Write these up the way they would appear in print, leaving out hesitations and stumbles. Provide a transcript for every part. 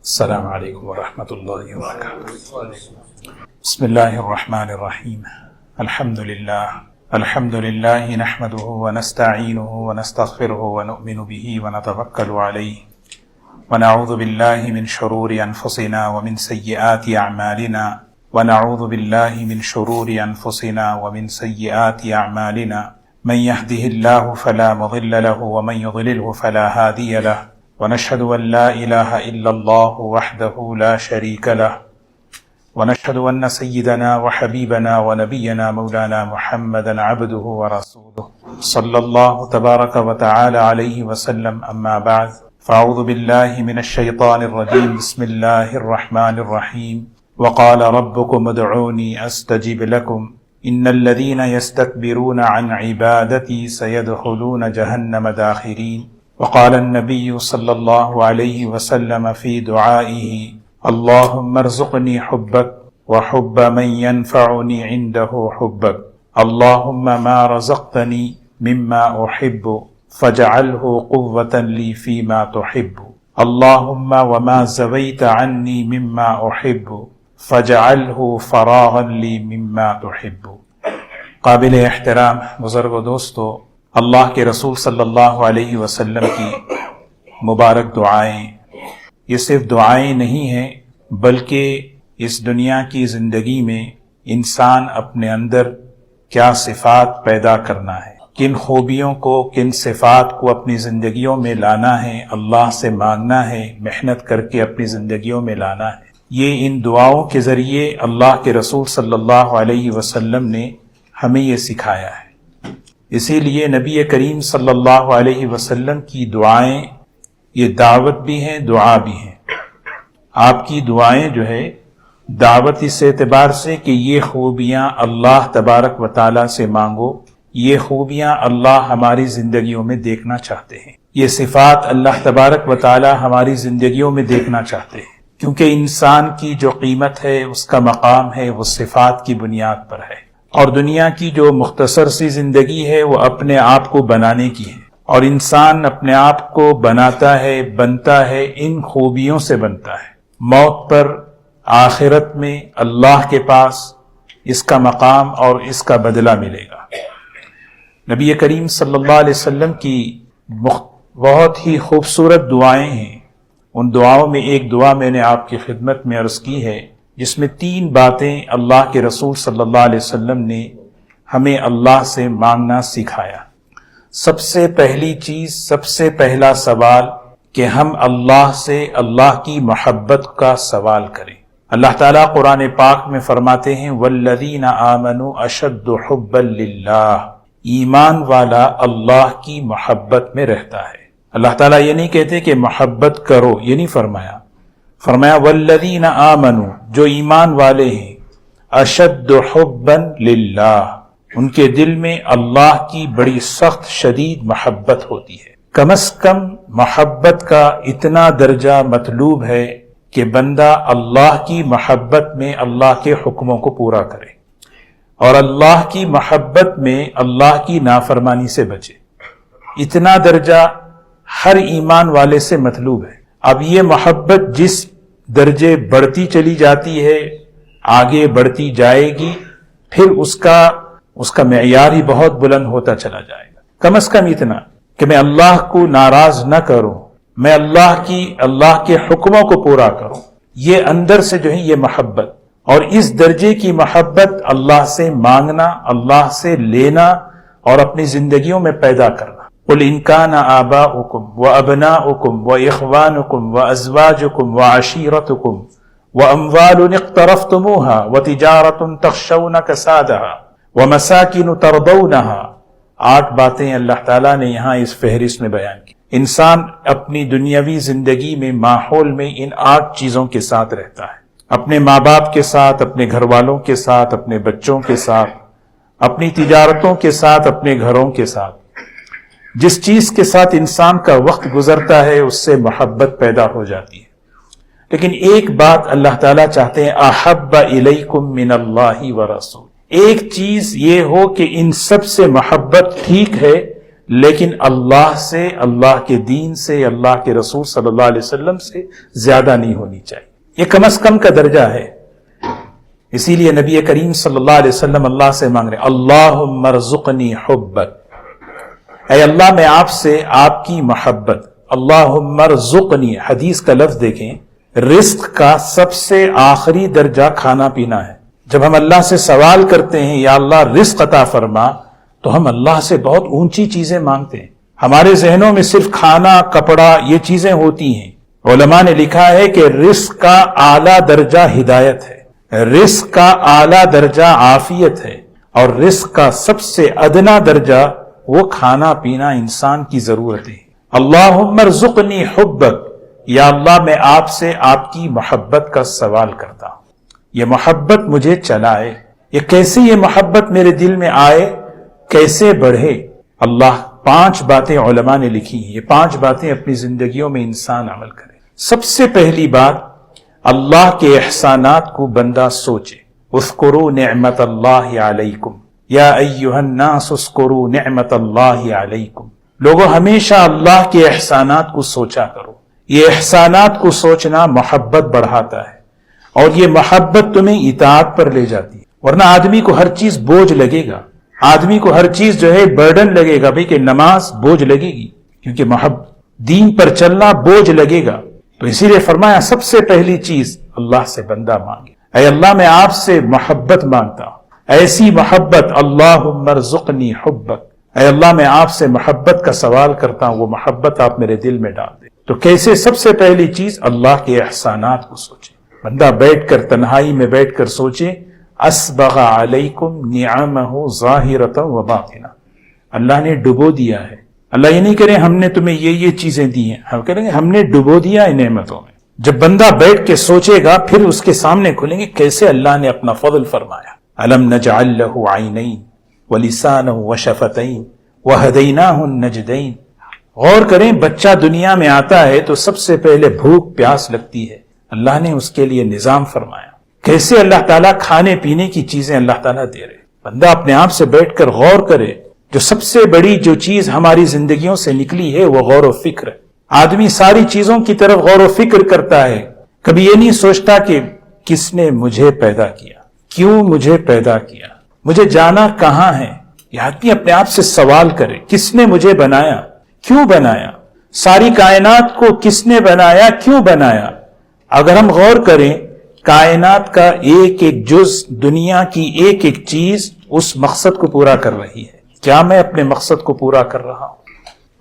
السلام علیکم ورحمۃ اللہ وبرکاتہ۔ بسم اللہ الرحمن الرحیم۔ الحمد للہ نحمده ونستعینه ونستغفره ونؤمن به ونتوکل علیہ ونعوذ باللہ من شرور انفسنا ومن سیئات اعمالنا من يهده الله فلا مضل له ومن يضلله فلا هادي له ونشهد أن لا إله إلا الله وحده لا شريك له ونشهد أن سيدنا وحبيبنا ونبينا مولانا محمدا عبده ورسوله صلى الله تبارك وتعالى عليه وسلم. أما بعد فأعوذ بالله من الشيطان الرجيم. بسم الله الرحمن الرحيم. وقال ربكم ادعوني أستجب لكم إن الذين يستكبرون عن عبادتي سيدخلون جهنم داخرين. وقال النبي صلى الله عليه وسلم في دعائه اللهم ارزقني حبك وحب من ينفعني عنده حبك اللهم ما رزقتني مما أحب فاجعله قوة لي فيما تحب اللهم وما زويت عني مما أحب فاجعله فراغا لي مما تحب. قابل احترام بزرگ و دوستو، اللہ کے رسول صلی اللہ علیہ وسلم کی مبارک دعائیں یہ صرف دعائیں نہیں ہیں، بلکہ اس دنیا کی زندگی میں انسان اپنے اندر کیا صفات پیدا کرنا ہے، کن خوبیوں کو، کن صفات کو اپنی زندگیوں میں لانا ہے، اللہ سے مانگنا ہے، محنت کر کے اپنی زندگیوں میں لانا ہے، یہ ان دعاؤں کے ذریعے اللہ کے رسول صلی اللہ علیہ وسلم نے ہمیں یہ سکھایا ہے۔ اسی لیے نبی کریم صلی اللہ علیہ وسلم کی دعائیں یہ دعوت بھی ہیں، دعا بھی ہیں۔ آپ کی دعائیں جو ہے دعوت اس اعتبار سے کہ یہ خوبیاں اللہ تبارک و تعالیٰ سے مانگو، یہ خوبیاں اللہ ہماری زندگیوں میں دیکھنا چاہتے ہیں، یہ صفات اللہ تبارک و تعالیٰ ہماری زندگیوں میں دیکھنا چاہتے ہیں، کیونکہ انسان کی جو قیمت ہے، اس کا مقام ہے، وہ صفات کی بنیاد پر ہے، اور دنیا کی جو مختصر سی زندگی ہے وہ اپنے آپ کو بنانے کی ہے، اور انسان اپنے آپ کو بناتا ہے، بنتا ہے، ان خوبیوں سے بنتا ہے۔ موت پر آخرت میں اللہ کے پاس اس کا مقام اور اس کا بدلہ ملے گا۔ نبی کریم صلی اللہ علیہ وسلم کی بہت ہی خوبصورت دعائیں ہیں، ان دعاؤں میں ایک دعا میں نے آپ کی خدمت میں عرض کی ہے، جس میں 3 باتیں اللہ کے رسول صلی اللہ علیہ وسلم نے ہمیں اللہ سے مانگنا سکھایا۔ سب سے پہلی چیز، سب سے پہلا سوال کہ ہم اللہ سے اللہ کی محبت کا سوال کریں۔ اللہ تعالیٰ قرآن پاک میں فرماتے ہیں والذین آمنوا اشد حبا للہ، ایمان والا اللہ کی محبت میں رہتا ہے۔ اللہ تعالیٰ یہ نہیں کہتے کہ محبت کرو، یہ نہیں فرمایا والذین آمنوا، جو ایمان والے ہیں، اشد حبا للہ، ان کے دل میں اللہ کی بڑی سخت شدید محبت ہوتی ہے۔ کم از کم محبت کا اتنا درجہ مطلوب ہے کہ بندہ اللہ کی محبت میں اللہ کے حکموں کو پورا کرے، اور اللہ کی محبت میں اللہ کی نافرمانی سے بچے۔ اتنا درجہ ہر ایمان والے سے مطلوب ہے۔ اب یہ محبت جس درجے بڑھتی چلی جاتی ہے، آگے بڑھتی جائے گی، پھر اس کا معیار ہی بہت بلند ہوتا چلا جائے گا۔ کم از کم اتنا کہ میں اللہ کو ناراض نہ کروں، میں اللہ کے حکموں کو پورا کروں، یہ اندر سے جو ہے یہ محبت، اور اس درجے کی محبت اللہ سے مانگنا، اللہ سے لینا اور اپنی زندگیوں میں پیدا کرنا۔ قل ان كان آباؤكم وأبناؤكم وإخوانكم وأزواجكم وعشيرتكم وأموال اقترفتموها وتجارة تخشون كسادها ومساكن ترضونها، 8 باتیں اللہ تعالیٰ نے یہاں اس فہرست میں بیان کی۔ انسان اپنی دنیاوی زندگی میں، ماحول میں ان 8 چیزوں کے ساتھ رہتا ہے، اپنے ماں باپ کے ساتھ، اپنے گھر والوں کے ساتھ، اپنے بچوں کے ساتھ، اپنی تجارتوں کے ساتھ، اپنے گھروں کے ساتھ۔ جس چیز کے ساتھ انسان کا وقت گزرتا ہے اس سے محبت پیدا ہو جاتی ہے۔ لیکن ایک بات اللہ تعالیٰ چاہتے ہیں، احب الیکم من اللہ ورسول، ایک چیز یہ ہو کہ ان سب سے محبت ٹھیک ہے لیکن اللہ سے، اللہ کے دین سے، اللہ کے رسول صلی اللہ علیہ وسلم سے زیادہ نہیں ہونی چاہیے. یہ کم از کم کا درجہ ہے. اسی لیے نبی کریم صلی اللہ علیہ وسلم اللہ سے مانگ رہے اللہم ارزقنی حبک، اے اللہ میں آپ سے آپ کی محبت. اللہم ارزقنی، حدیث کا لفظ دیکھیں، رزق کا سب سے آخری درجہ کھانا پینا ہے. جب ہم اللہ سے سوال کرتے ہیں یا اللہ رزق عطا فرما، تو ہم اللہ سے بہت اونچی چیزیں مانگتے ہیں. ہمارے ذہنوں میں صرف کھانا، کپڑا، یہ چیزیں ہوتی ہیں. علماء نے لکھا ہے کہ رزق کا اعلیٰ درجہ ہدایت ہے، رزق کا اعلیٰ درجہ عافیت ہے، اور رزق کا سب سے ادنا درجہ وہ کھانا پینا انسان کی ضرورت ہے. اللہم ارزقنی حبک، یا اللہ میں آپ سے آپ کی محبت کا سوال کرتا ہوں. یہ محبت مجھے چلائے. یہ کیسے یہ محبت میرے دل میں آئے، کیسے بڑھے؟ اللہ 5 باتیں علماء نے لکھی ہیں. یہ 5 باتیں اپنی زندگیوں میں انسان عمل کرے. سب سے پہلی بات، اللہ کے احسانات کو بندہ سوچے. اذکروا نعمت اللہ علیکم یا ایھا الناس اذکروا نعمت اللہ علیکم. لوگوں ہمیشہ اللہ کے احسانات کو سوچا کرو. یہ احسانات کو سوچنا محبت بڑھاتا ہے، اور یہ محبت تمہیں اطاعت پر لے جاتی ہے. ورنہ آدمی کو ہر چیز بوجھ لگے گا، آدمی کو ہر چیز جو ہے برڈن لگے گا. بھئی کہ نماز بوجھ لگے گی، کیونکہ محبت، دین پر چلنا بوجھ لگے گا. تو اسی لیے فرمایا سب سے پہلی چیز اللہ سے بندہ مانگے. اے اللہ میں آپ سے محبت مانگتا ہوں، ایسی محبت. اللہم ارزقنی حبک، اے اللہ میں آپ سے محبت کا سوال کرتا ہوں، وہ محبت آپ میرے دل میں ڈال دے. تو کیسے؟ سب سے پہلی چیز اللہ کے احسانات کو سوچے. بندہ بیٹھ کر، تنہائی میں بیٹھ کر سوچے، اسبغ علیکم نعمہ ظاہرۃ و باطنہ، اللہ نے ڈبو دیا ہے. اللہ یہ نہیں کرے ہم نے تمہیں یہ چیزیں دی ہیں، ہم کہیں گے ہم نے ڈبو دیا ہے نعمتوں میں. جب بندہ بیٹھ کے سوچے گا، پھر اس کے سامنے کھلیں گے کیسے اللہ نے اپنا فضل فرمایا. الم نجعل لہ عینین ولسانا وشفتین وہدیناہ النجدین. غور کریں، بچہ دنیا میں آتا ہے تو سب سے پہلے بھوک پیاس لگتی ہے، اللہ نے اس کے لیے نظام فرمایا. کیسے اللہ تعالیٰ کھانے پینے کی چیزیں اللہ تعالیٰ دے رہے. بندہ اپنے آپ سے بیٹھ کر غور کرے. جو سب سے بڑی جو چیز ہماری زندگیوں سے نکلی ہے وہ غور و فکر ہے. آدمی ساری چیزوں کی طرف غور و فکر کرتا ہے، کبھی یہ نہیں سوچتا کہ کس نے مجھے پیدا کیا، کیوں مجھے پیدا کیا، مجھے جانا کہاں ہے. یہ آدمی اپنے آپ سے سوال کرے، کس نے مجھے بنایا، کیوں بنایا، ساری کائنات کو کس نے بنایا، کیوں بنایا. اگر ہم غور کریں، کائنات کا ایک ایک جز، دنیا کی ایک ایک چیز اس مقصد کو پورا کر رہی ہے. کیا میں اپنے مقصد کو پورا کر رہا ہوں؟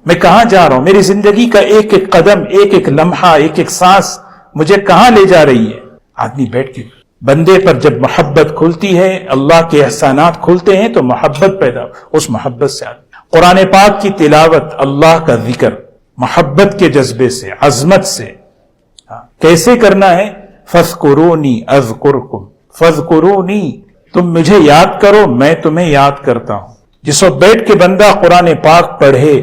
میں کہاں جا رہا ہوں؟ میری زندگی کا ایک ایک قدم، ایک ایک لمحہ، ایک ایک سانس مجھے کہاں لے جا رہی ہے؟ آدمی بیٹھ کے، بندے پر جب محبت کھلتی ہے، اللہ کے احسانات کھلتے ہیں تو محبت پیدا، اس محبت سے آدمی قرآن پاک کی تلاوت، اللہ کا ذکر، محبت کے جذبے سے، عظمت سے. کیسے کرنا ہے؟ فاذکرونی اذکرکم، فاذکرونی، تم مجھے یاد کرو میں تمہیں یاد کرتا ہوں. جس وقت بیٹھ کے بندہ قرآن پاک پڑھے،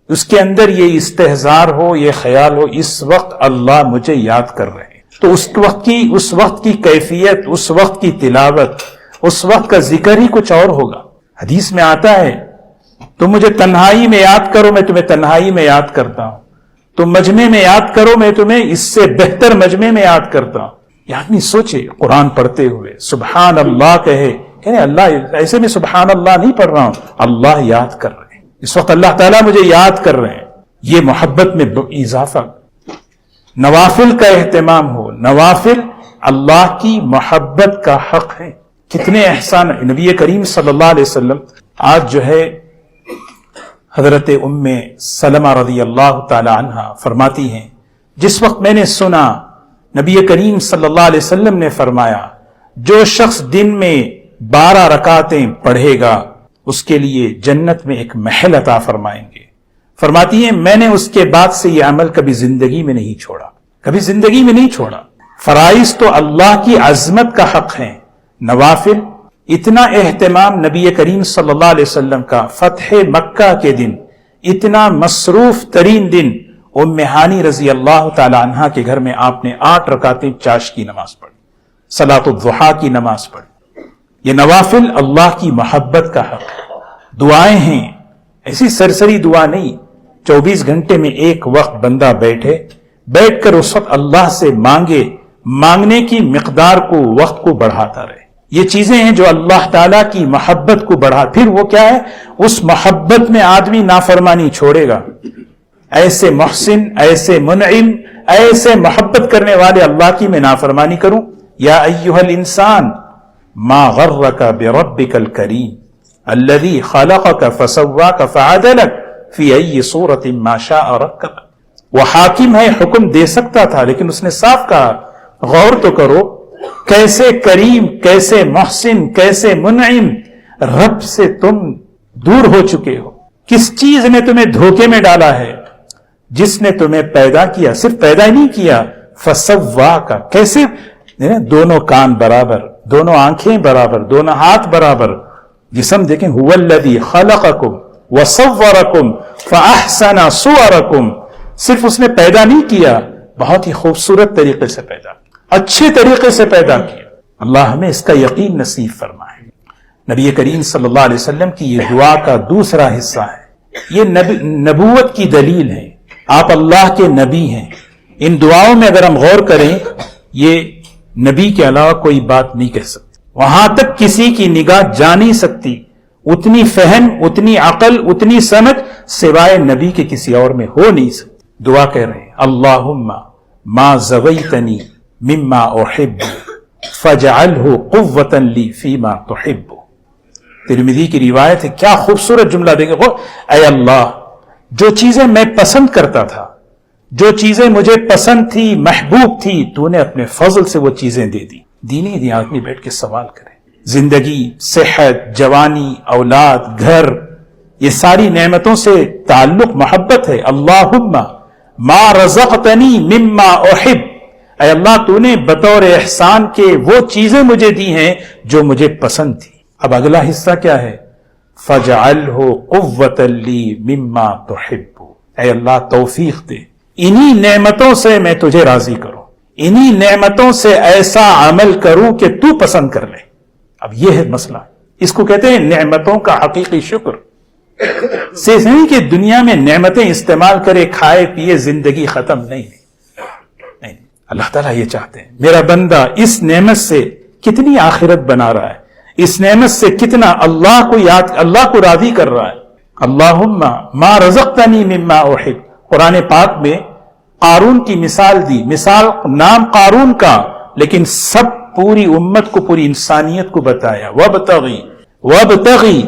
اس کے اندر یہ استحضار ہو، یہ خیال ہو، اس وقت اللہ مجھے یاد کر رہے ہیں، تو اس وقت کی کیفیت، اس وقت کی تلاوت، اس وقت کا ذکر ہی کچھ اور ہوگا. حدیث میں آتا ہے تم مجھے تنہائی میں یاد کرو میں تمہیں تنہائی میں یاد کرتا ہوں، تم مجمع میں یاد کرو میں تمہیں اس سے بہتر مجمع میں یاد کرتا ہوں. یہ آدمی سوچے قرآن پڑھتے ہوئے سبحان اللہ کہے، کہنے اللہ ایسے میں سبحان اللہ نہیں پڑھ رہا ہوں، اللہ یاد کر رہے ہیں، اس وقت اللہ تعالیٰ مجھے یاد کر رہے ہیں. یہ محبت میں اضافہ. نوافل کا اہتمام ہو. نوافل اللہ کی محبت کا حق ہے. کتنے احسان نبی کریم صلی اللہ علیہ وسلم. آج جو ہے حضرت ام سلمہ رضی اللہ تعالی عنہ فرماتی ہیں، جس وقت میں نے سنا نبی کریم صلی اللہ علیہ وسلم نے فرمایا جو شخص دن میں 12 رکعتیں پڑھے گا اس کے لیے جنت میں ایک محل عطا فرمائیں گے. فرماتی ہیں میں نے اس کے بعد سے یہ عمل کبھی زندگی میں نہیں چھوڑا، کبھی زندگی میں نہیں چھوڑا. فرائض تو اللہ کی عظمت کا حق ہیں، نوافل اتنا اہتمام نبی کریم صلی اللہ علیہ وسلم کا فتح مکہ کے دن، اتنا مصروف ترین دن، ام ہانی رضی اللہ تعالی عنہا کے گھر میں آپ نے 8 رکعتیں چاشت کی نماز پڑھی، صلاۃ الضحیٰ کی نماز پڑھی. یہ نوافل اللہ کی محبت کا حق. دعائیں ہیں، ایسی سرسری دعا نہیں، 24 گھنٹے میں ایک وقت بندہ بیٹھ کر اس وقت اللہ سے مانگنے کی مقدار کو، وقت کو بڑھاتا رہے. یہ چیزیں ہیں جو اللہ تعالیٰ کی محبت کو بڑھا. پھر وہ کیا ہے؟ اس محبت میں آدمی نافرمانی چھوڑے گا. ایسے محسن، ایسے منعم، ایسے محبت کرنے والے اللہ کی میں نافرمانی کروں. یا ایھا الانسان ما غرک بربک الکریم الذی خلقک فسواک فعدلک فی ای صورت ما شاء رکبک. وہ حاکم ہے، حکم دے سکتا تھا لیکن اس نے صاف کہا غور تو کرو کیسے کریم، کیسے محسن، کیسے منعم. رب سے تم دور ہو چکے ہو. کس چیز نے تمہیں دھوکے میں ڈالا ہے؟ جس نے تمہیں پیدا کیا، صرف پیدا ہی نہیں کیا، فسواک. کیسے؟ دونوں کان برابر، دونوں آنکھیں برابر، دونوں ہاتھ برابر، جسم دیکھیں. هو الذی خلقکم وصورکم فاحسن صورکم. صرف اس نے پیدا نہیں کیا، بہت ہی خوبصورت طریقے سے پیدا، اچھے طریقے سے پیدا کیا. اللہ ہمیں اس کا یقین نصیب فرمائے. نبی کریم صلی اللہ علیہ وسلم کی یہ دعا کا دوسرا حصہ ہے. یہ نبوت کی دلیل ہے، آپ اللہ کے نبی ہیں. ان دعاؤں میں اگر ہم غور کریں، یہ نبی کے علاوہ کوئی بات نہیں کہہ سکتی. وہاں تک کسی کی نگاہ جا نہیں سکتی، اتنی فہم، اتنی عقل، اتنی سمجھ سوائے نبی کے کسی اور میں ہو نہیں سکتی. دعا کہہ رہے ہیں اللہم ما زغیتنی مما احب فاجعلہ قوۃ لی فیما تحب. ترمذی کی روایت ہے. کیا خوبصورت جملہ دیکھو. اے اللہ، جو چیزیں میں پسند کرتا تھا، جو چیزیں مجھے پسند تھی، محبوب تھی، تو نے اپنے فضل سے وہ چیزیں دے دی. دینی دین آدمی بیٹھ کے سوال کرے. زندگی، صحت، جوانی، اولاد، گھر، یہ ساری نعمتوں سے تعلق محبت ہے. اللہم ما رزقتنی مما احب. اے اللہ، تو نے بطور احسان کے وہ چیزیں مجھے دی ہیں جو مجھے پسند تھی. اب اگلا حصہ کیا ہے؟ فَجْعَلْهُ قُوَّةً لِّي مِمَّا تُحِبُّ. اے اللہ توفیق دے، انہی نعمتوں سے میں تجھے راضی کروں، انہی نعمتوں سے ایسا عمل کروں کہ تو پسند کر لے. اب یہ ہے مسئلہ. اس کو کہتے ہیں نعمتوں کا حقیقی شکر. صرف نہیں کہ دنیا میں نعمتیں استعمال کرے، کھائے پیے، زندگی ختم. نہیں، اللہ تعالیٰ یہ چاہتے ہیں میرا بندہ اس نعمت سے کتنی آخرت بنا رہا ہے، اس نعمت سے کتنا اللہ کو راضی کر رہا ہے. اللہم ما رزقتنی مما احب. قرآن پاک میں قارون کی مثال دی. مثال نام قارون کا، لیکن سب پوری امت کو، پوری انسانیت کو بتایا. وابتغی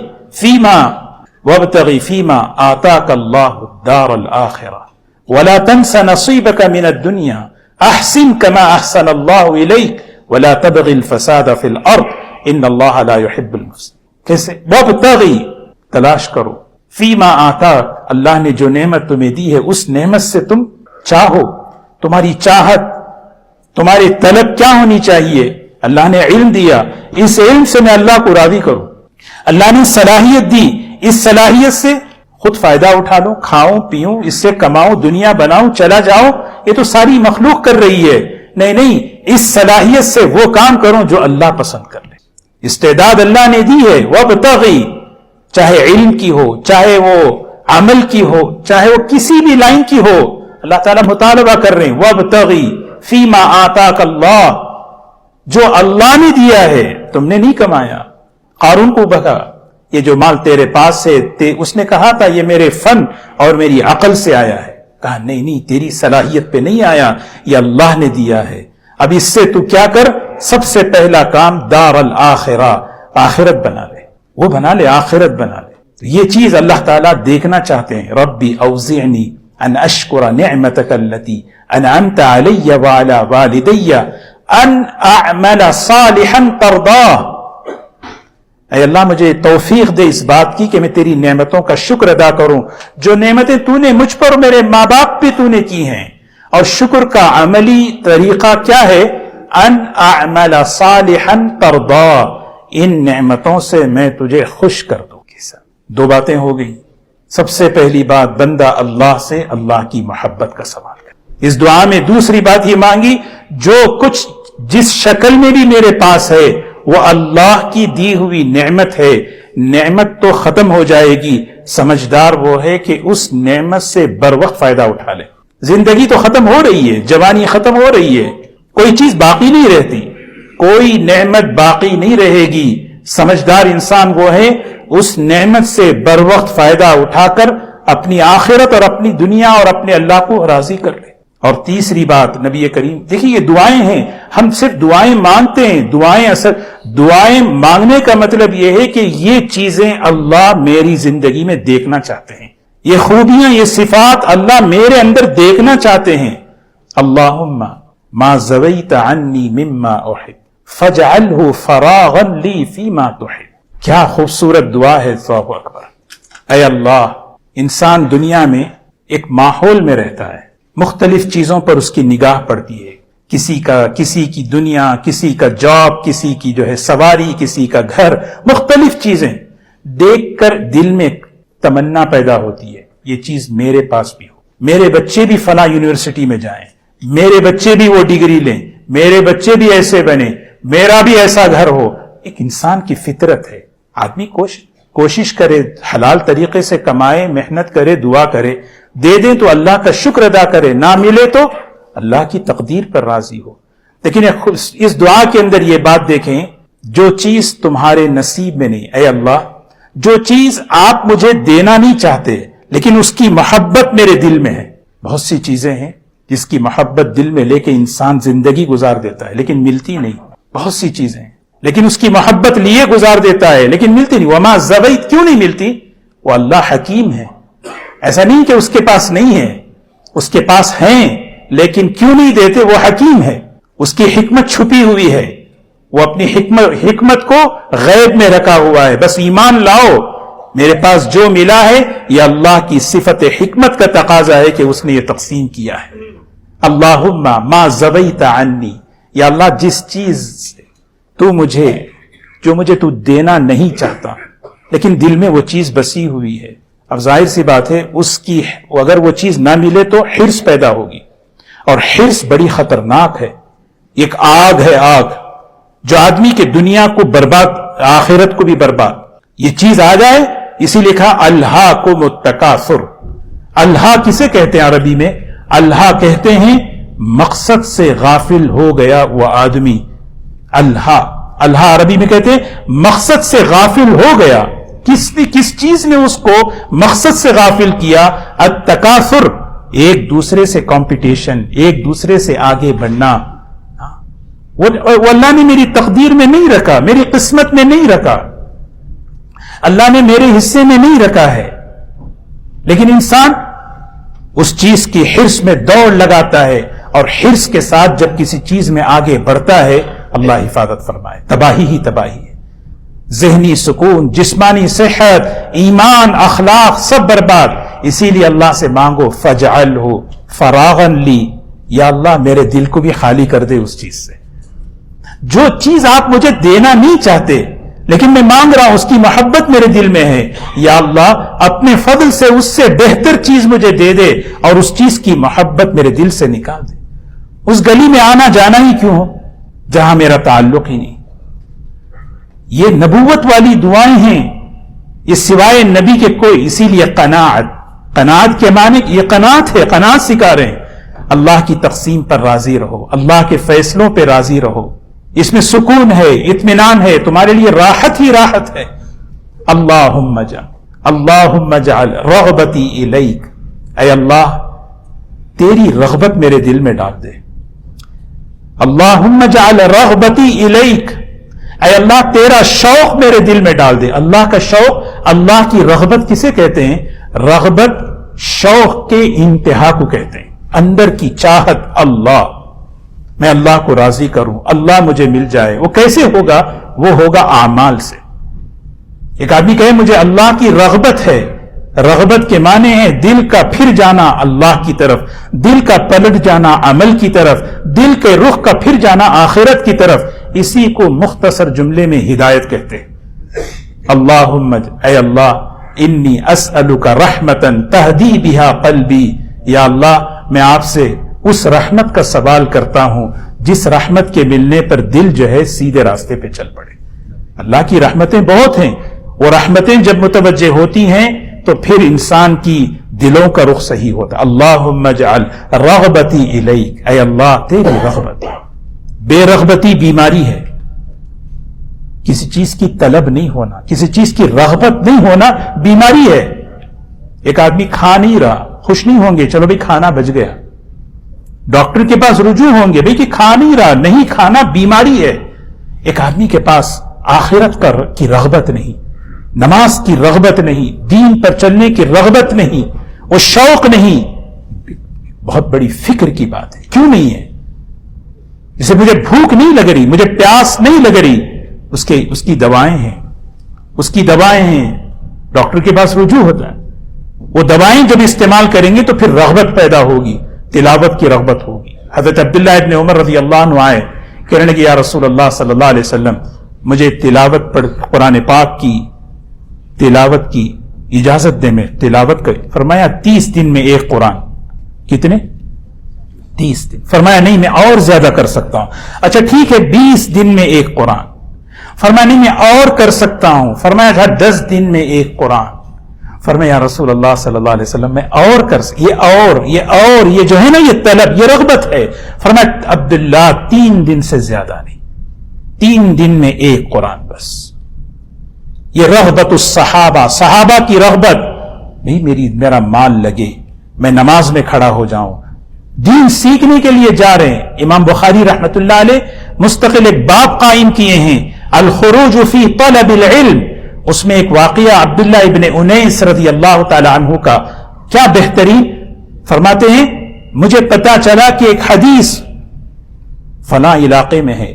فیما آتاک اللہ الدار الآخرہ ولا تنس نصیبک من الدنیا احسن کما احسن اللہ الیک ولا تبغی الفساد فی الارض ان اللہ لا يحب المفسدین. کیسے؟ وابتغی، تلاش کرو، فیما آتاک، اللہ نے جو نعمت تمہیں دی ہے اس نعمت سے تم چاہو. تمہاری چاہت، تمہاری طلب کیا ہونی چاہیے؟ اللہ نے علم دیا، اس علم سے میں اللہ کو راضی کروں. اللہ نے صلاحیت دی، اس صلاحیت سے خود فائدہ اٹھا لو، کھاؤں پیوں، اس سے کماؤں، دنیا بناؤں، چلا جاؤ. یہ تو ساری مخلوق کر رہی ہے. نہیں، اس صلاحیت سے وہ کام کروں جو اللہ پسند کر لے. استعداد اللہ نے دی ہے. وابتغی، چاہے علم کی ہو، چاہے وہ عمل کی ہو، چاہے وہ کسی بھی لائن کی ہو، اللہ تعالیٰ مطالبہ کر رہے ہیں. وابتغی فیما آتاک اللہ، جو اللہ نے دیا ہے، تم نے نہیں کمایا. قارون کو بکا یہ جو مال تیرے پاس ہے، اس نے کہا تھا یہ میرے فن اور میری عقل سے آیا ہے. کہا نہیں، تیری صلاحیت پہ نہیں آیا، یہ اللہ نے دیا ہے. اب اس سے تو کیا کر؟ سب سے پہلا کام دار الآخرہ، آخرت بنا لے. وہ بنا لے، آخرت بنا لے. یہ چیز اللہ تعالیٰ دیکھنا چاہتے ہیں. ربی اوزعنی ان اشکر نعمتک التی انعمت علی وعلی والدی ان اعمل صالحا ترضاہ. اے اللہ مجھے توفیق دے اس بات کی کہ میں تیری نعمتوں کا شکر ادا کروں، جو نعمتیں تو نے مجھ پر، میرے ماں باپ پہ تو نے کی ہیں. اور شکر کا عملی طریقہ کیا ہے؟ ان اعمل صالحا ترضا، ان نعمتوں سے میں تجھے خوش کر دوں. دو باتیں ہو گئی. سب سے پہلی بات، بندہ اللہ سے اللہ کی محبت کا سوال کر. اس دعا میں دوسری بات یہ مانگی، جو کچھ جس شکل میں بھی میرے پاس ہے وہ اللہ کی دی ہوئی نعمت ہے. نعمت تو ختم ہو جائے گی، سمجھدار وہ ہے کہ اس نعمت سے بر وقت فائدہ اٹھا لے. زندگی تو ختم ہو رہی ہے، جوانی ختم ہو رہی ہے، کوئی چیز باقی نہیں رہتی، کوئی نعمت باقی نہیں رہے گی. سمجھدار انسان وہ ہے اس نعمت سے بر وقت فائدہ اٹھا کر اپنی آخرت اور اپنی دنیا اور اپنے اللہ کو راضی کر لے. اور تیسری بات نبی کریم، دیکھیے یہ دعائیں ہیں، ہم صرف دعائیں مانگتے ہیں، دعائیں مانگنے کا مطلب یہ ہے کہ یہ چیزیں اللہ میری زندگی میں دیکھنا چاہتے ہیں، یہ خوبیاں، یہ صفات اللہ میرے اندر دیکھنا چاہتے ہیں. اللہم ما زویت عنی مما احب فاجعلہ فراغا لی فیما تحب. کیا خوبصورت دعا ہے. اللہ اکبر. اے اللہ، انسان دنیا میں ایک ماحول میں رہتا ہے، مختلف چیزوں پر اس کی نگاہ پڑتی ہے، کسی کی دنیا، کسی کا جاب، کسی کی سواری، کسی کا گھر، مختلف چیزیں دیکھ کر دل میں تمنا پیدا ہوتی ہے یہ چیز میرے پاس بھی ہو، میرے بچے بھی فلاں یونیورسٹی میں جائیں، میرے بچے بھی وہ ڈگری لیں، میرے بچے بھی ایسے بنے، میرا بھی ایسا گھر ہو. ایک انسان کی فطرت ہے. آدمی کوشش کرے، حلال طریقے سے کمائے، محنت کرے، دعا کرے، دے دیں تو اللہ کا شکر ادا کرے، نہ ملے تو اللہ کی تقدیر پر راضی ہو. لیکن اس دعا کے اندر یہ بات دیکھیں، جو چیز تمہارے نصیب میں نہیں، اے اللہ جو چیز آپ مجھے دینا نہیں چاہتے لیکن اس کی محبت میرے دل میں ہے. بہت سی چیزیں ہیں جس کی محبت دل میں لے کے انسان زندگی گزار دیتا ہے لیکن ملتی نہیں. بہت سی چیزیں ہیں لیکن اس کی محبت لیے گزار دیتا ہے لیکن ملتی نہیں. وما زویت، کیوں نہیں ملتی؟ وہ اللہ حکیم ہے. ایسا نہیں کہ اس کے پاس نہیں ہے، اس کے پاس ہیں لیکن کیوں نہیں دیتے؟ وہ حکیم ہے، اس کی حکمت چھپی ہوئی ہے، وہ اپنی حکمت کو غیب میں رکھا ہوا ہے. بس ایمان لاؤ، میرے پاس جو ملا ہے یہ اللہ کی صفت حکمت کا تقاضا ہے کہ اس نے یہ تقسیم کیا ہے. اللہم ما زویت عنی، یا اللہ جس چیز سے جو مجھے تو دینا نہیں چاہتا لیکن دل میں وہ چیز بسی ہوئی ہے. اب ظاہر سی بات ہے اگر وہ چیز نہ ملے تو حرص پیدا ہوگی، اور حرص بڑی خطرناک ہے. ایک آگ ہے، آگ جو آدمی کے دنیا کو برباد، آخرت کو بھی برباد. یہ چیز آ جائے، اسی لکھا الہاکم التکاثر. الہا کسے کہتے ہیں عربی میں؟ الہا کہتے ہیں مقصد سے غافل ہو گیا وہ آدمی. الہا عربی میں کہتے ہیں مقصد سے غافل ہو گیا. کس چیز نے اس کو مقصد سے غافل کیا؟ التکاثر، ایک دوسرے سے کمپٹیشن، ایک دوسرے سے آگے بڑھنا. وہ اللہ نے میری تقدیر میں نہیں رکھا، میری قسمت میں نہیں رکھا، اللہ نے میرے حصے میں نہیں رکھا ہے. لیکن انسان اس چیز کی حرص میں دوڑ لگاتا ہے، اور حرص کے ساتھ جب کسی چیز میں آگے بڑھتا ہے اللہ حفاظت فرمائے، تباہی ہی تباہی ہے. ذہنی سکون، جسمانی صحت، ایمان، اخلاق سب برباد. اسی لیے اللہ سے مانگو فجعلہ فراغا لی، یا اللہ میرے دل کو بھی خالی کر دے اس چیز سے. جو چیز آپ مجھے دینا نہیں چاہتے لیکن میں مانگ رہا ہوں، اس کی محبت میرے دل میں ہے، یا اللہ اپنے فضل سے اس سے بہتر چیز مجھے دے دے اور اس چیز کی محبت میرے دل سے نکال دے. اس گلی میں آنا جانا ہی کیوں ہو جہاں میرا تعلق ہی نہیں. یہ نبوت والی دعائیں ہیں، یہ سوائے نبی کے کوئی. اسی لیے قناعت کے معنی یہ قناعت ہے، قناعت سکھا رہے ہیں. اللہ کی تقسیم پر راضی رہو، اللہ کے فیصلوں پہ راضی رہو، اس میں سکون ہے، اطمینان ہے، تمہارے لیے راحت ہی راحت ہے. اللہم اجعل رغبتی الیک، اے اللہ تیری رغبت میرے دل میں ڈال دے. اللہم اجعل رغبتی الیک، اے اللہ تیرا شوق میرے دل میں ڈال دے. اللہ کا شوق، اللہ کی رغبت کسے کہتے ہیں؟ رغبت شوق کے انتہا کو کہتے ہیں، اندر کی چاہت. اللہ، میں اللہ کو راضی کروں، اللہ مجھے مل جائے. وہ کیسے ہوگا؟ وہ ہوگا اعمال سے. ایک آدمی کہے مجھے اللہ کی رغبت ہے، رغبت کے معنی ہے دل کا پھر جانا اللہ کی طرف، دل کا پلٹ جانا عمل کی طرف، دل کے رخ کا پھر جانا آخرت کی طرف. اسی کو مختصر جملے میں ہدایت کہتے ہیں. اللہم، اے اللہ انی اسألک رحمتا تہدی بہا قلبی، یا اللہ میں آپ سے اس رحمت کا سوال کرتا ہوں جس رحمت کے ملنے پر دل جو ہے سیدھے راستے پہ چل پڑے. اللہ کی رحمتیں بہت ہیں، وہ رحمتیں جب متوجہ ہوتی ہیں تو پھر انسان کی دلوں کا رخ صحیح ہوتا. اللہم اجعل رغبتی الیک، اے اللہ تیری رغبت. بے رغبتی بیماری ہے، کسی چیز کی طلب نہیں ہونا، کسی چیز کی رغبت نہیں ہونا بیماری ہے. ایک آدمی کھا نہیں رہا، خوش نہیں ہوں گے، چلو بھائی کھانا بچ گیا، ڈاکٹر کے پاس رجوع ہوں گے، بھائی کہ کھا نہیں رہا، نہیں کھانا بیماری ہے. ایک آدمی کے پاس آخرت کی رغبت نہیں، نماز کی رغبت نہیں، دین پر چلنے کی رغبت نہیں، وہ شوق نہیں، بہت بڑی فکر کی بات ہے. کیوں نہیں ہے؟ جسے مجھے بھوک نہیں لگ رہی، مجھے پیاس نہیں لگ رہی، اس کی دوائیں ہیں، اس کی دوائیں ہیں، ڈاکٹر کے پاس رجوع ہوتا ہے. وہ دوائیں جب استعمال کریں گے تو پھر رغبت پیدا ہوگی، تلاوت کی رغبت ہوگی. حضرت عبداللہ ابن عمر رضی اللہ عنہ آئے، کہنے لگے یا رسول اللہ صلی اللہ علیہ وسلم مجھے تلاوت پر قرآن پاک کی تلاوت کی اجازت دے، میں تلاوت کر. فرمایا 30 دن میں ایک قرآن. کتنے؟ 30 دن. فرمایا نہیں میں اور زیادہ کر سکتا ہوں. اچھا ٹھیک ہے 20 دن میں ایک قرآن. فرمایا نہیں میں اور کر سکتا ہوں. فرمایا تھا 10 دن میں ایک قرآن. فرمایا یا رسول اللہ صلی اللہ علیہ وسلم میں اور کر یہ جو ہے نا یہ طلب، یہ رغبت ہے. فرمایا عبداللہ 3 دن سے زیادہ نہیں، 3 دن میں ایک قرآن بس. یہ رغبت الصحابہ، صحابہ کی رغبت. نہیں میرا مال لگے، میں نماز میں کھڑا ہو جاؤں. دین سیکھنے کے لیے جا رہے ہیں. امام بخاری رحمت اللہ علیہ مستقل ایک باب قائم کیے ہیں، الخروج فی طلب العلم. اس میں ایک واقعہ عبداللہ ابن انیس رضی اللہ تعالی عنہ کا، کیا بہترین. فرماتے ہیں مجھے پتا چلا کہ ایک حدیث فلاں علاقے میں ہے،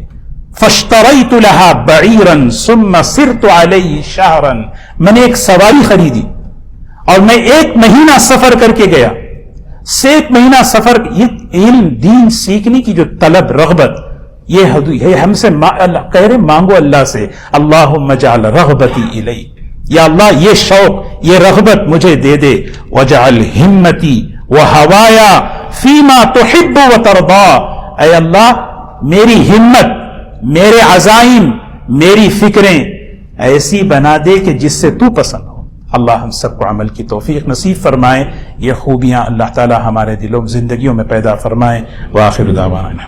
فاشتریت لها بعیرا ثم سرت علیہ شہرا. میں نے ایک سواری خریدی اور میں 1 مہینہ سفر کر کے گیا. 1 مہینہ سفر. یہ علم دین سیکھنے کی جو طلب، رغبت، یہ ہم سے کہہ رہے مانگو اللہ سے، اللہم اجعل رغبتی الیک، یا اللہ یہ شوق، یہ رغبت مجھے دے دے. وجعل ہمتی وہوایا فیما تحب وترضا. اے اللہ میری ہمت، میرے عزائم، میری فکریں ایسی بنا دے کہ جس سے تو پسند ہو. اللہ ہم سب کو عمل کی توفیق نصیب فرمائے. یہ خوبیاں اللہ تعالی ہمارے دلوں زندگیوں میں پیدا فرمائے. وآخر دعوانا